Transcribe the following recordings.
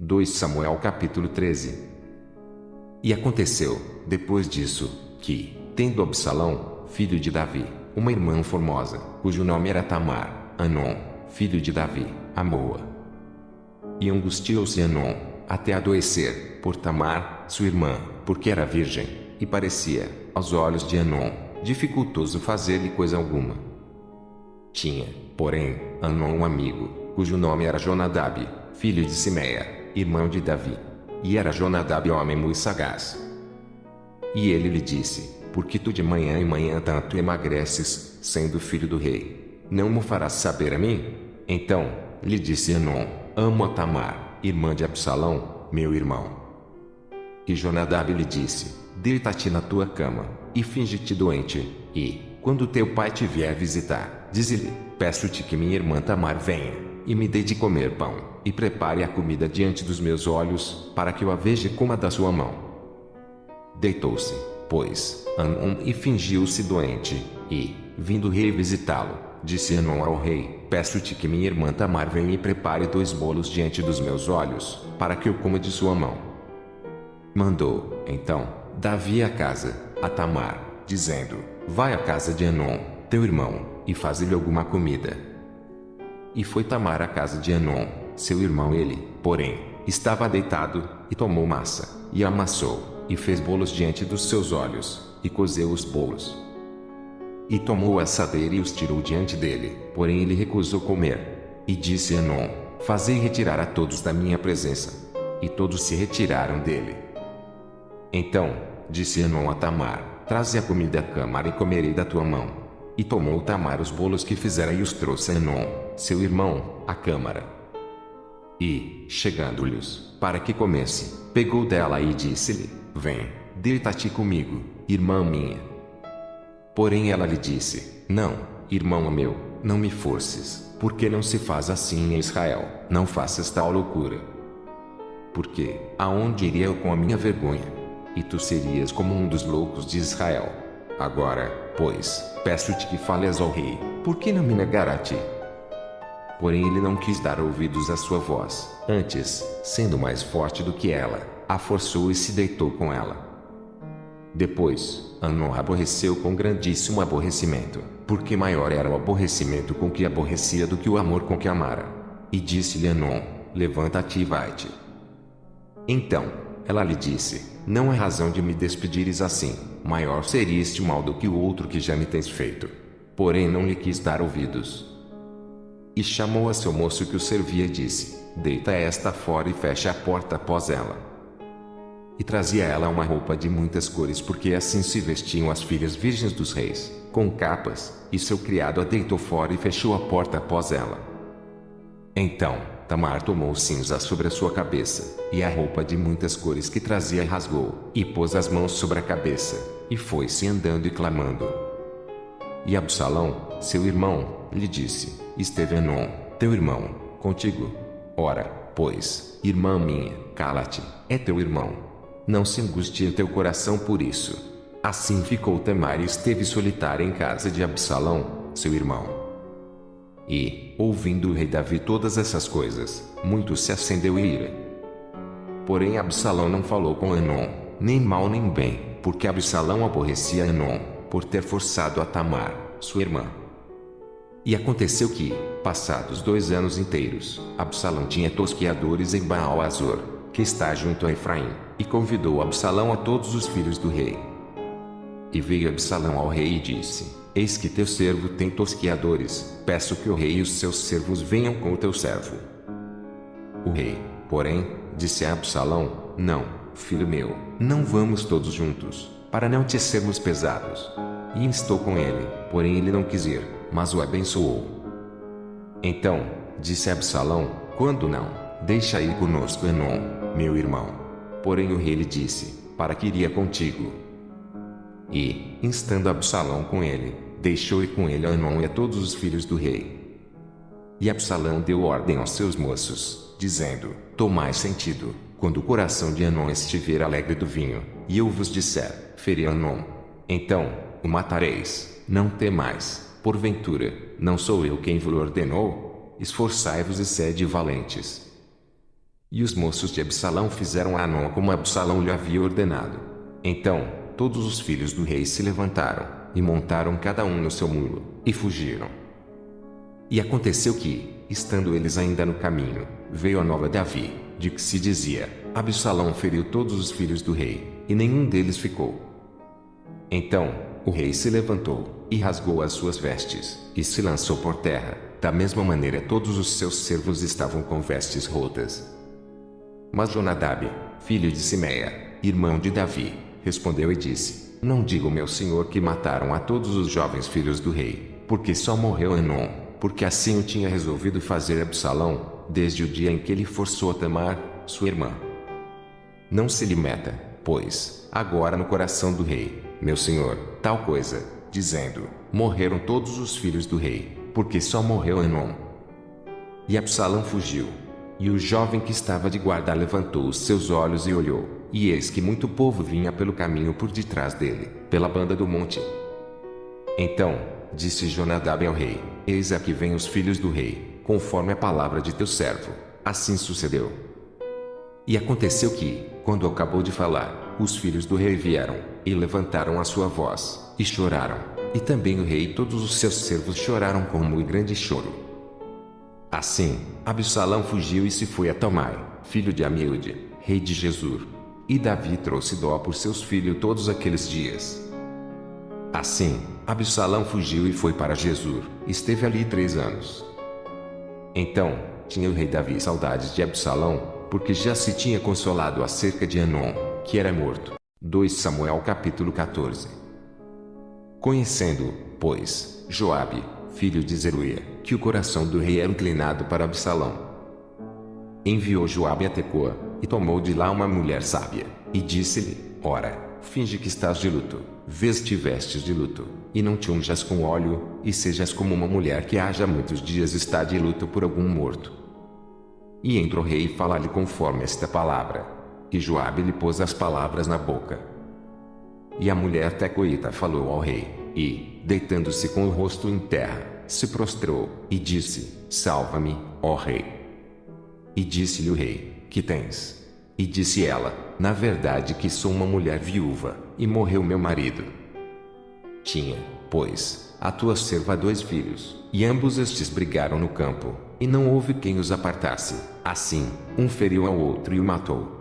2 Samuel capítulo 13. E aconteceu, depois disso, que, tendo Absalão, filho de Davi, uma irmã formosa, cujo nome era Tamar, Anon, filho de Davi, amou-a. E angustiou-se Anon, até adoecer, por Tamar, sua irmã, porque era virgem, e parecia, aos olhos de Anon, dificultoso fazer-lhe coisa alguma. Tinha, porém, Anon um amigo, cujo nome era Jonadab, filho de Simeia, irmão de Davi. E era Jonadab homem muito sagaz. E ele lhe disse: por que tu de manhã em manhã tanto emagreces, sendo filho do rei? Não mo farás saber a mim? Então, lhe disse Anon: amo a Tamar, irmã de Absalão, meu irmão. E Jonadab lhe disse: deita-te na tua cama, e finge-te doente, e, quando teu pai te vier visitar, dize-lhe: peço-te que minha irmã Tamar venha, e me dê de comer pão, e prepare a comida diante dos meus olhos, para que eu a veja e coma da sua mão. Deitou-se, pois, Anon e fingiu-se doente, e, vindo o rei visitá-lo, disse Anon ao rei: peço-te que minha irmã Tamar venha e prepare 2 bolos diante dos meus olhos, para que eu coma de sua mão. Mandou, então, Davi a casa, a Tamar, dizendo: vai à casa de Anon, teu irmão, e faze-lhe alguma comida. E foi Tamar à casa de Anon, seu irmão. Ele, porém, estava deitado, e tomou massa, e amassou, e fez bolos diante dos seus olhos, e cozeu os bolos. E tomou a assadeira e os tirou diante dele, porém ele recusou comer. E disse Anon: fazei retirar a todos da minha presença. E todos se retiraram dele. Então, disse Anon a Tamar: traze a comida à câmara e comerei da tua mão. E tomou Tamar os bolos que fizera e os trouxe a Anon, seu irmão, à câmara. E, chegando-lhes, para que comesse, pegou dela e disse-lhe: vem, deita-te comigo, irmã minha. Porém ela lhe disse: não, irmão meu, não me forces, porque não se faz assim em Israel, não faças tal loucura. Porque, aonde iria eu com a minha vergonha? E tu serias como um dos loucos de Israel. Agora, pois, peço-te que fales ao rei, por que não me negará a ti? Porém ele não quis dar ouvidos à sua voz, antes, sendo mais forte do que ela, a forçou e se deitou com ela. Depois, Anon aborreceu com grandíssimo aborrecimento, porque maior era o aborrecimento com que aborrecia do que o amor com que amara. E disse-lhe Anon: levanta-te e vai-te. Então, ela lhe disse: não é razão de me despedires assim, maior seria este mal do que o outro que já me tens feito. Porém não lhe quis dar ouvidos. E chamou a seu moço que o servia e disse: deita esta fora e fecha a porta após ela. E trazia ela uma roupa de muitas cores, porque assim se vestiam as filhas virgens dos reis, com capas, e seu criado a deitou fora e fechou a porta após ela. Então, Tamar tomou cinza sobre a sua cabeça, e a roupa de muitas cores que trazia rasgou, e pôs as mãos sobre a cabeça, e foi-se andando e clamando. E Absalão, seu irmão, lhe disse: esteve Anon, teu irmão, contigo? Ora, pois, irmã minha, cala-te, é teu irmão. Não se angustie o teu coração por isso. Assim ficou Tamar e esteve solitária em casa de Absalão, seu irmão. E, ouvindo o rei Davi todas essas coisas, muito se acendeu em ira. Porém Absalão não falou com Anon, nem mal nem bem, porque Absalão aborrecia Anon, por ter forçado a Tamar, sua irmã. E aconteceu que, passados 2 anos inteiros, Absalão tinha tosqueadores em Baal-Azor, que está junto a Efraim, e convidou Absalão a todos os filhos do rei. E veio Absalão ao rei e disse: eis que teu servo tem tosqueadores, peço que o rei e os seus servos venham com o teu servo. O rei, porém, disse a Absalão: não, filho meu, não vamos todos juntos, para não te sermos pesados. E instou com ele, porém ele não quis ir, mas o abençoou. Então, disse Absalão: quando não, deixa ir conosco Anon, meu irmão. Porém o rei lhe disse: para que iria contigo? E, instando Absalão com ele, deixou ir com ele a Anon e a todos os filhos do rei. E Absalão deu ordem aos seus moços, dizendo: tomai sentido, quando o coração de Anon estiver alegre do vinho, e eu vos disser: feri Anon, então, o matareis, não temais, porventura, não sou eu quem vos ordenou? Esforçai-vos e sede valentes. E os moços de Absalão fizeram a Anom como Absalão lhe havia ordenado. Então, todos os filhos do rei se levantaram, e montaram cada um no seu mulo, e fugiram. E aconteceu que, estando eles ainda no caminho, veio a nova Davi, de que se dizia: Absalão feriu todos os filhos do rei, e nenhum deles ficou. Então, o rei se levantou, e rasgou as suas vestes, e se lançou por terra. Da mesma maneira todos os seus servos estavam com vestes rotas. Mas Jonadab, filho de Simeia, irmão de Davi, respondeu e disse: Não digo meu senhor que mataram a todos os jovens filhos do rei, porque só morreu Anom, porque assim o tinha resolvido fazer Absalão, desde o dia em que ele forçou Tamar, sua irmã. Não se lhe meta, pois, agora no coração do rei, meu senhor, tal coisa, dizendo: Morreram todos os filhos do rei, porque só morreu Anom. E Absalão fugiu. E o jovem que estava de guarda levantou os seus olhos e olhou, e eis que muito povo vinha pelo caminho por detrás dele, pela banda do monte. Então, disse Jonadab ao rei: Eis aqui vêm os filhos do rei, conforme a palavra de teu servo. Assim sucedeu. E aconteceu que, quando acabou de falar, os filhos do rei vieram, e levantaram a sua voz, e choraram. E também o rei e todos os seus servos choraram com muito grande choro. Assim, Absalão fugiu e se foi a Talmai, filho de Amiúde, rei de Gesur. E Davi trouxe dó por seus filhos todos aqueles dias. Assim, Absalão fugiu e foi para Gesur, esteve ali 3 anos. Então, tinha o rei Davi saudades de Absalão, porque já se tinha consolado acerca de Anom, que era morto. 2 Samuel capítulo 14. Conhecendo, pois, Joabe, filho de Zeruia, que o coração do rei era inclinado para Absalão, enviou Joabe a Tecoa, e tomou de lá uma mulher sábia, e disse-lhe: Ora, finge que estás de luto, vês te vestes de luto, e não te unjas com óleo, e sejas como uma mulher que há já muitos dias está de luto por algum morto. E entrou o rei e fala-lhe conforme esta palavra. E Joabe lhe pôs as palavras na boca. E a mulher tecoíta falou ao rei, e, deitando-se com o rosto em terra, se prostrou, e disse: Salva-me, ó rei. E disse-lhe o rei: Que tens? E disse ela: Na verdade que sou uma mulher viúva, e morreu meu marido. Tinha, pois, a tua serva 2 filhos, e ambos estes brigaram no campo, e não houve quem os apartasse. Assim, um feriu ao outro e o matou.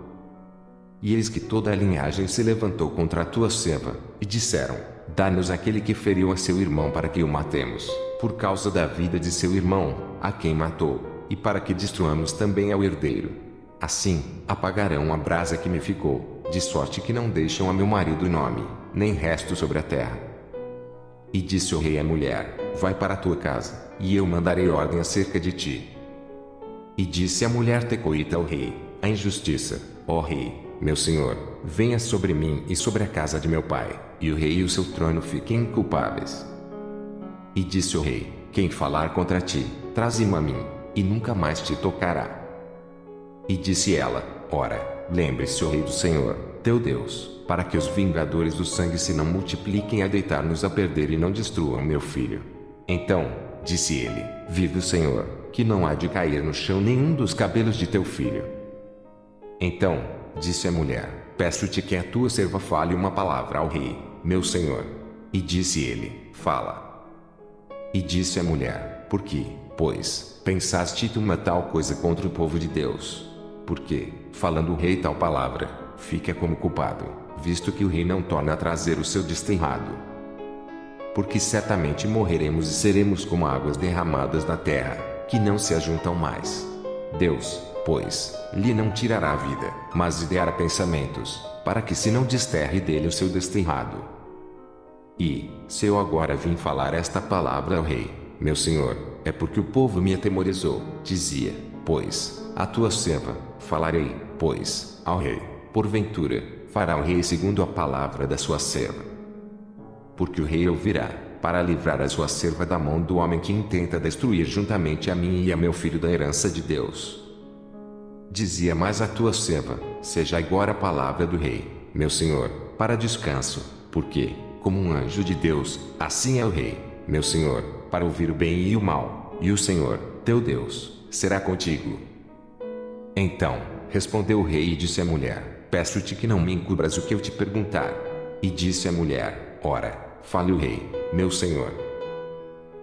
E eis que toda a linhagem se levantou contra a tua serva, e disseram: Dá-nos aquele que feriu a seu irmão para que o matemos, por causa da vida de seu irmão, a quem matou, e para que destruamos também ao herdeiro. Assim, apagarão a brasa que me ficou, de sorte que não deixam a meu marido nome, nem resto sobre a terra. E disse o rei à mulher: Vai para a tua casa, e eu mandarei ordem acerca de ti. E disse a mulher tecoíta ao rei: A injustiça, ó rei, meu senhor, venha sobre mim e sobre a casa de meu pai, e o rei e o seu trono fiquem inculpáveis. E disse o rei: Quem falar contra ti, traze-mo a mim, e nunca mais te tocará. E disse ela: Ora, lembre-se, ó rei do Senhor, teu Deus, para que os vingadores do sangue se não multipliquem a deitar-nos a perder e não destruam meu filho. Então, disse ele: Vive o Senhor, que não há de cair no chão nenhum dos cabelos de teu filho. Então, disse a mulher: Peço-te que a tua serva fale uma palavra ao rei, meu senhor. E disse ele: Fala. E disse a mulher: Por que, pois, pensaste tu uma tal coisa contra o povo de Deus? Porque, falando o rei tal palavra, fica como culpado, visto que o rei não torna a trazer o seu desterrado. Porque certamente morreremos e seremos como águas derramadas na terra, que não se ajuntam mais. Deus, pois, lhe não tirará a vida, mas lhe dará pensamentos, para que se não desterre dele o seu desterrado. E, se eu agora vim falar esta palavra ao rei, meu senhor, é porque o povo me atemorizou, dizia: Pois, a tua serva, falarei, pois, ao rei, porventura, fará o rei segundo a palavra da sua serva. Porque o rei ouvirá, para livrar a sua serva da mão do homem que intenta destruir juntamente a mim e a meu filho da herança de Deus. Dizia mais a tua serva: Seja agora a palavra do rei, meu senhor, para descanso, porque, como um anjo de Deus, assim é o rei, meu senhor, para ouvir o bem e o mal, e o Senhor, teu Deus, será contigo. Então, Respondeu o rei e disse à mulher: peço-te que não me encubras o que eu te perguntar. E disse a mulher: ora, fale o rei, meu senhor.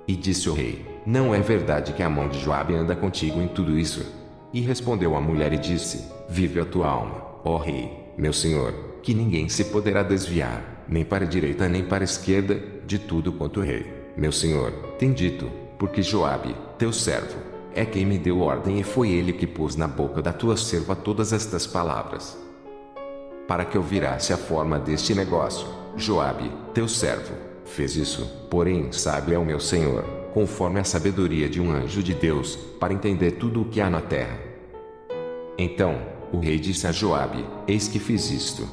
E disse o rei: não é verdade que a mão de Joabe anda contigo em tudo isso? E respondeu a mulher e disse: vive a tua alma, ó rei, meu senhor, que ninguém se poderá desviar, nem para a direita nem para a esquerda, de tudo quanto o rei, meu senhor, tem dito, porque Joabe, teu servo, é quem me deu ordem e foi ele que pôs na boca da tua serva todas estas palavras. Para que eu virasse a forma deste negócio, Joabe, teu servo, fez isso, porém sábio é o meu senhor, conforme a sabedoria de um anjo de Deus, para entender tudo o que há na terra. Então, o rei disse a Joabe: eis que fiz isto.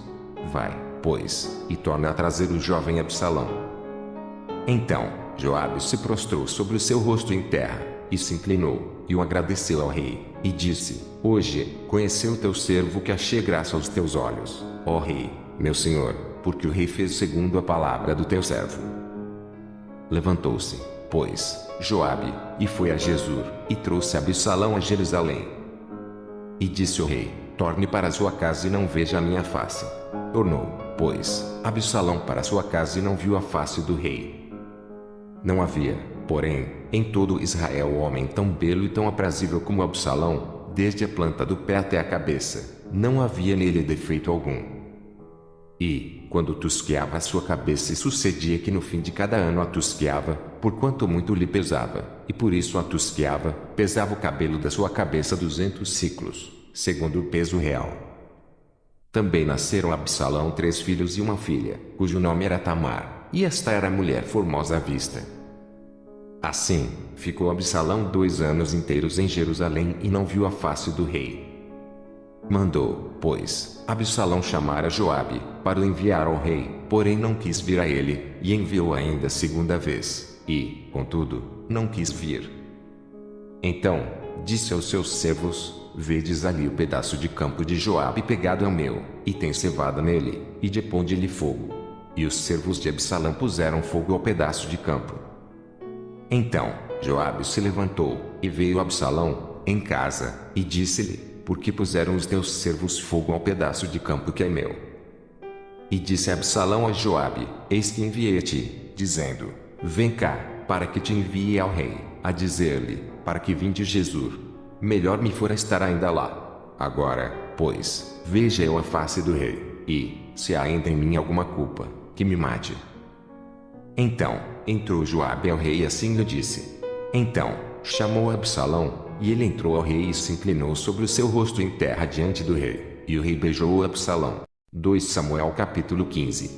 Vai, pois, e torna a trazer o jovem Absalão. Então, Joabe se prostrou sobre o seu rosto em terra, e se inclinou, e o agradeceu ao rei, e disse: hoje, conheceu teu servo que achei graça aos teus olhos, ó rei, meu senhor, porque o rei fez segundo a palavra do teu servo. Levantou-se, pois, Joabe, e foi a Jesur, e trouxe Absalão a Jerusalém. E disse o rei: torne para sua casa e não veja a minha face. Tornou, pois, Absalão para sua casa e não viu a face do rei. Não havia, porém, em todo Israel homem tão belo e tão aprazível como Absalão, desde a planta do pé até a cabeça, não havia nele defeito algum. E, quando tosqueava a sua cabeça, e sucedia que no fim de cada ano a tosqueava, porquanto muito lhe pesava, e por isso a tosqueava, pesava o cabelo da sua cabeça 200 siclos, segundo o peso real. Também nasceram a Absalão 3 filhos e uma filha, cujo nome era Tamar, e esta era mulher formosa à vista. Assim, ficou Absalão 2 anos inteiros em Jerusalém e não viu a face do rei. Mandou, pois, Absalão chamar a Joabe, para o enviar ao rei, porém não quis vir a ele, e enviou ainda 2ª vez, e, contudo, não quis vir. Então, disse aos seus servos: vedes ali o pedaço de campo de Joabe pegado é o meu, e tem cevada nele, e deponde-lhe fogo. E os servos de Absalão puseram fogo ao pedaço de campo. Então, Joabe se levantou, e veio a Absalão, em casa, e disse-lhe: por que puseram os teus servos fogo ao pedaço de campo que é meu? E disse Absalão a Joabe: eis que enviei a ti, dizendo: vem cá, para que te envie ao rei, a dizer-lhe, para que vinde Jesur. Melhor me fora estar ainda lá. Agora, pois, veja eu a face do rei, e, se há ainda em mim alguma culpa, que me mate. Então, entrou Joabe ao rei e assim lhe disse. Então, chamou Absalão, e ele entrou ao rei e se inclinou sobre o seu rosto em terra diante do rei, e o rei beijou Absalão. 2 Samuel capítulo 15.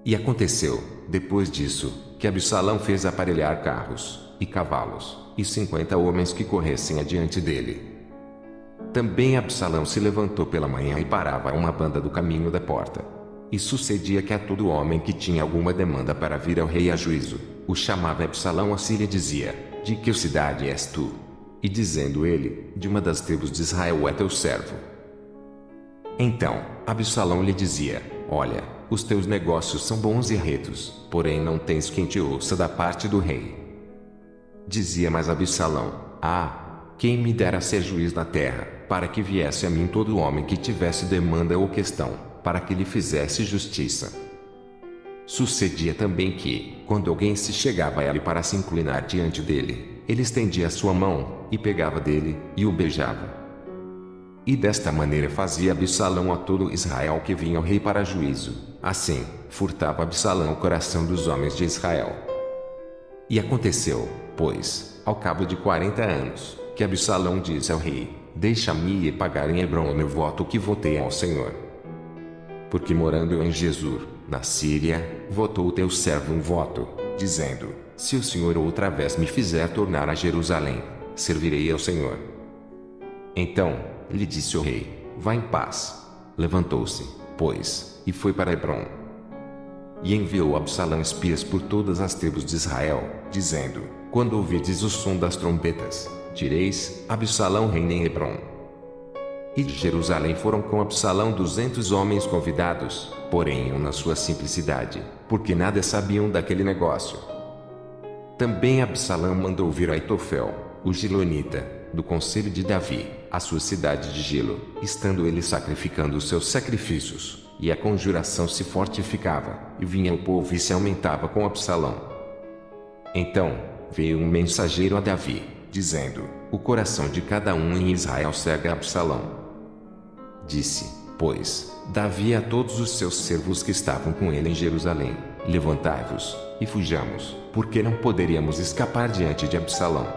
E aconteceu, depois disso, que Absalão fez aparelhar carros, e cavalos, e 50 homens que corressem adiante dele. Também Absalão se levantou pela manhã e parava a uma banda do caminho da porta. E sucedia que a todo homem que tinha alguma demanda para vir ao rei a juízo, o chamava Absalão assim lhe dizia: de que cidade és tu? E dizendo ele: de uma das tribos de Israel é teu servo. Então, Absalão lhe dizia: olha, os teus negócios são bons e retos, porém não tens quem te ouça da parte do rei. Dizia mais Absalão: ah, quem me dera ser juiz na terra, para que viesse a mim todo homem que tivesse demanda ou questão, para que lhe fizesse justiça. Sucedia também que, quando alguém se chegava a ele para se inclinar diante dele, ele estendia a sua mão, e pegava dele, e o beijava. E desta maneira fazia Absalão a todo Israel que vinha ao rei para juízo. Assim, furtava Absalão o coração dos homens de Israel. E aconteceu, pois, ao cabo de 40 anos, que Absalão disse ao rei: deixa-me ir pagar em Hebrom o meu voto que votei ao Senhor. Porque morando eu em Jesur, na Síria, votou o teu servo um voto, dizendo: se o Senhor outra vez me fizer tornar a Jerusalém, servirei ao Senhor. Então, lhe disse o rei: vá em paz. Levantou-se, pois, e foi para Hebrom. E enviou Absalão espias por todas as tribos de Israel, dizendo: quando ouvirdes o som das trombetas, direis: Absalão reina em Hebrom. E de Jerusalém foram com Absalão 200 homens convidados, porém iam na sua simplicidade, porque nada sabiam daquele negócio. Também Absalão mandou vir Aitofel, o Gilonita, do conselho de Davi, a sua cidade de Gilo, estando ele sacrificando os seus sacrifícios, e a conjuração se fortificava, e vinha o povo e se aumentava com Absalão. Então, veio um mensageiro a Davi, dizendo: o coração de cada um em Israel segue a Absalão. Disse, pois, Davi a todos os seus servos que estavam com ele em Jerusalém: levantai-vos, e fujamos, porque não poderíamos escapar diante de Absalão.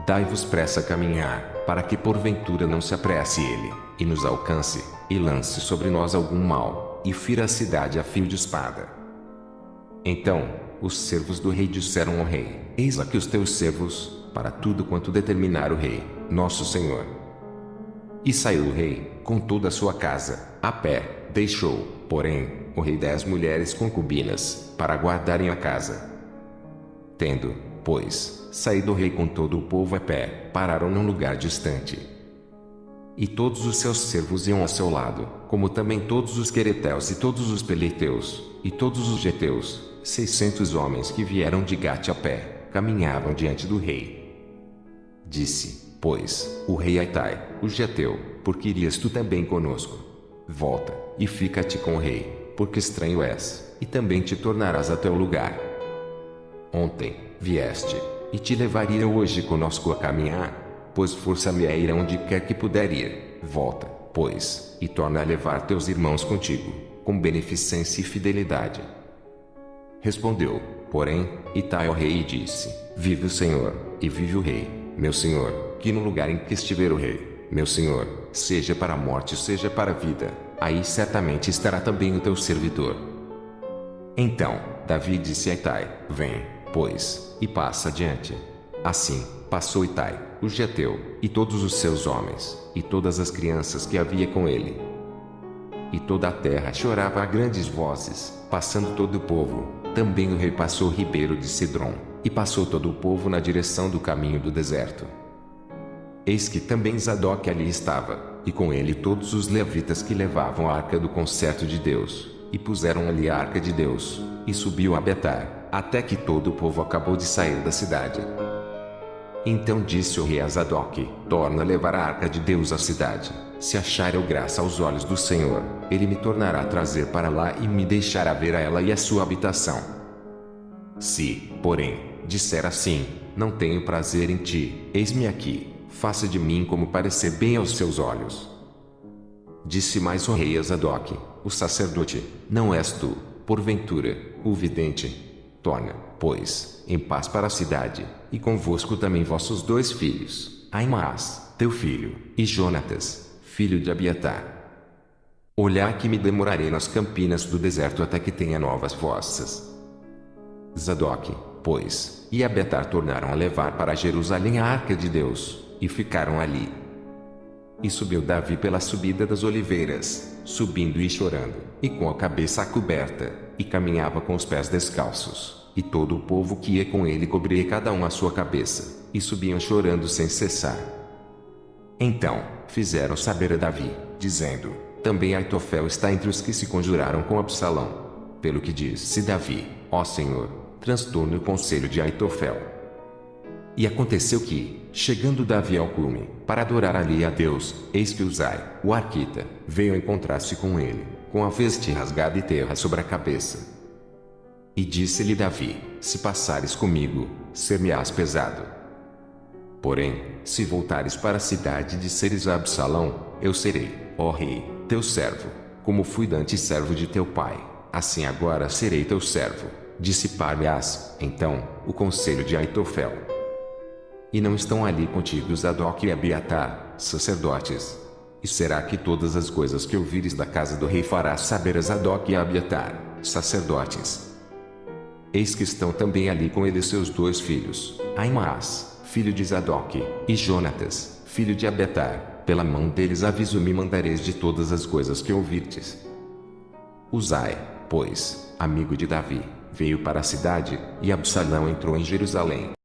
Dai-vos pressa a caminhar, para que porventura não se apresse ele, e nos alcance, e lance sobre nós algum mal, e fira a cidade a fio de espada. Então, os servos do rei disseram ao rei: eis aqui os teus servos, para tudo quanto determinar o rei, nosso senhor. E saiu o rei, com toda a sua casa, a pé, deixou, porém, o rei 10 mulheres concubinas, para guardarem a casa. Tendo, pois, saído o rei com todo o povo a pé, pararam num lugar distante. E todos os seus servos iam ao seu lado, como também todos os quereteus e todos os peleteus, e todos os geteus, 600 homens que vieram de Gate a pé, caminhavam diante do rei. Disse, pois, o rei a Itai, o geteu: porque irias tu também conosco? Volta, e fica-te com o rei, porque estranho és, e também te tornarás a teu lugar. Ontem, vieste, e te levaria hoje conosco a caminhar, pois força-me a ir aonde quer que puder ir. Volta, pois, e torna a levar teus irmãos contigo, com beneficência e fidelidade. Respondeu, porém, Itai ao rei e disse: vive o Senhor, e vive o rei, meu senhor, que no lugar em que estiver o rei, meu senhor, seja para a morte seja para a vida, aí certamente estará também o teu servidor. Então, Davi disse a Itai: vem, pois, e passa adiante. Assim, passou Itai, o geteu, e todos os seus homens, e todas as crianças que havia com ele. E toda a terra chorava a grandes vozes, passando todo o povo. Também o rei passou o ribeiro de Cedron, e passou todo o povo na direção do caminho do deserto. Eis que também Zadok ali estava, e com ele todos os levitas que levavam a arca do concerto de Deus, e puseram ali a arca de Deus, e subiu a Betar, até que todo o povo acabou de sair da cidade. Então disse o rei a Zadok: torna a levar a arca de Deus à cidade. Se achar eu graça aos olhos do Senhor, ele me tornará a trazer para lá e me deixará ver a ela e a sua habitação. Se, porém, disser assim: não tenho prazer em ti, eis-me aqui, faça de mim como parecer bem aos seus olhos. Disse mais o rei a Zadok, o sacerdote: não és tu, porventura, o vidente? Torna, pois, em paz para a cidade, e convosco também vossos 2 filhos, Ahimaás, teu filho, e Jonatas, filho de Abiatar. Olhai que me demorarei nas campinas do deserto até que tenha novas fossas. Zadok, pois, e Abiatar tornaram a levar para Jerusalém a arca de Deus, e ficaram ali. E subiu Davi pela subida das oliveiras, subindo e chorando, e com a cabeça coberta, e caminhava com os pés descalços, e todo o povo que ia com ele cobria cada um a sua cabeça, e subiam chorando sem cessar. Então, fizeram saber a Davi, dizendo: também Aitofel está entre os que se conjuraram com Absalão. Pelo que disse Davi: ó Senhor, transtorne o conselho de Aitofel. E aconteceu que, chegando Davi ao cume, para adorar ali a Deus, eis que Uzai, o arquita, veio encontrar-se com ele, com a veste rasgada e terra sobre a cabeça. E disse-lhe Davi: se passares comigo, ser-me-ás pesado. Porém, se voltares para a cidade e disseres a Absalão: eu serei, ó rei, teu servo, como fui dantes servo de teu pai, assim agora serei teu servo, dissipar-me-ás, então, o conselho de Aitofel. E não estão ali contigo Zadok e Abiatar, sacerdotes? E será que todas as coisas que ouvires da casa do rei farás saber a Zadok e a Abiatar, sacerdotes? Eis que estão também ali com ele seus 2 filhos, Ahimaás, filho de Zadok, e Jonatas, filho de Abiatar. Pela mão deles aviso-me mandareis de todas as coisas que ouvirdes. Uzai, pois, amigo de Davi, veio para a cidade, e Absalão entrou em Jerusalém.